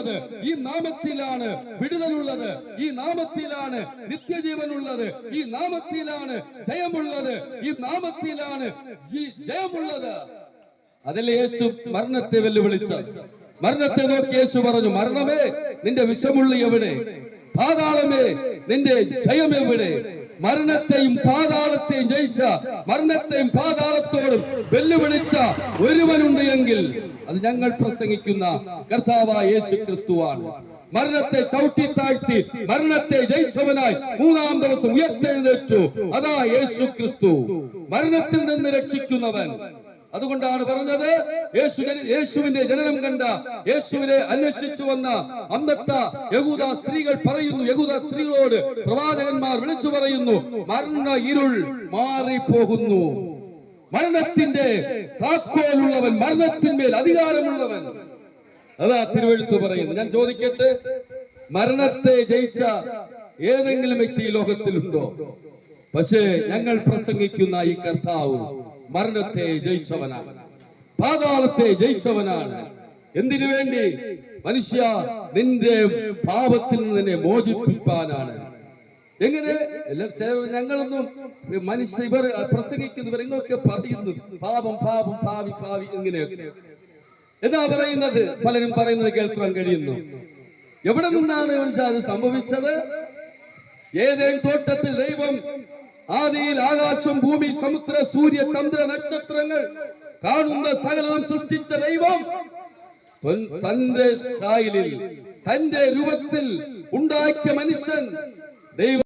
ഉള്ളത്, ഈ നാമത്തിലാണ് വിടുതലുള്ളത്, ഈ നാമത്തിലാണ് നിത്യജീവനുള്ളത്, ഈ നാമത്തിലാണ് ജയമുള്ളത്, ഈ നാമത്തിലാണ് ജയമുള്ളത്. അതല്ലേ യേശു മരണത്തെ വെല്ലുവിളിച്ചത്. മരണത്തെ നോക്കി യേശു പറഞ്ഞു, മരണമേ നിന്റെ വിഷമുള്ളി എവിടെ? പാതാളമേ നിന്റെ ജയം എവിടെ? മരണത്തെയും പാതാളത്തെയും ജയിച്ച, മരണത്തെയും പാതാളത്തോടും വെല്ലുവിളിച്ച ഒരുവനുണ്ട് എങ്കിൽ അത് ഞങ്ങൾ പ്രസംഗിക്കുന്ന കർത്താവായ യേശു ക്രിസ്തുവാണ്. മരണത്തെ ചവിട്ടി താഴ്ത്തി മരണത്തെ ജയിച്ചവനായി മൂന്നാം ദിവസം ഉയർത്തെഴുന്നേറ്റു. അതാ യേശു ക്രിസ്തു, മരണത്തിൽ നിന്ന് രക്ഷിക്കുന്നവൻ. അതുകൊണ്ടാണ് പറഞ്ഞത്, യേശുവിന്റെ ജനനം കണ്ട, യേശുവിനെ അന്വേഷിച്ചു വന്ന അന്നത്തെ യഹൂദ സ്ത്രീകൾ പറയുന്നു, യഹൂദ സ്ത്രീകളോട് പ്രവാചകന്മാർ വിളിച്ചു പറയുന്നു, മരണ ഇരുൾ മാറിപ്പോകുന്നു. മരണത്തിന്റെ താക്കോലുള്ളവൻ, മരണത്തിന്മേൽ അധികാരമുള്ളവൻ. അതാ തിരുവെഴുത്ത് പറയുന്നു. ഞാൻ ചോദിക്കട്ടെ, മരണത്തെ ജയിച്ച ഏതെങ്കിലും വ്യക്തി ലോകത്തിലുണ്ടോ? പക്ഷേ ഞങ്ങൾ പ്രസംഗിക്കുന്ന ഈ കർത്താവ് മരണത്തെ ജയിച്ചവനാണ്, പാതാളത്തെ ജയിച്ചവനാണ്. എന്തിനു വേണ്ടി? മനുഷ്യ, നിന്റെ പാപത്തിൽ നിന്ന് നിന്നെ മോചിപ്പിക്കാനാണ്. എങ്ങനെ? ഞങ്ങളൊന്നും മനുഷ്യ, ഇവർ പ്രസംഗിക്കുന്നവർ ഇങ്ങൊക്കെ പറയുന്നു പാപം പാപം ഭാവി ഭാവി ഇങ്ങനെയൊക്കെ എന്താ പറയുന്നത്? പലരും പറയുന്നത് കേൾക്കാൻ കഴിയുന്നു. എവിടെ നിന്നാണ് മനുഷ്യ അത് സംഭവിച്ചത്? ഏതേൻ തോട്ടത്തിൽ ദൈവം ആദിയിൽ ആകാശം, ഭൂമി, സമുദ്ര, സൂര്യ, ചന്ദ്ര, നക്ഷത്രങ്ങൾ കാണുന്ന സകലതും സൃഷ്ടിച്ച ദൈവം തന്റെ സായലിൽ, തന്റെ രൂപത്തിൽ ഉണ്ടാക്കിയ മനുഷ്യൻ ദൈവം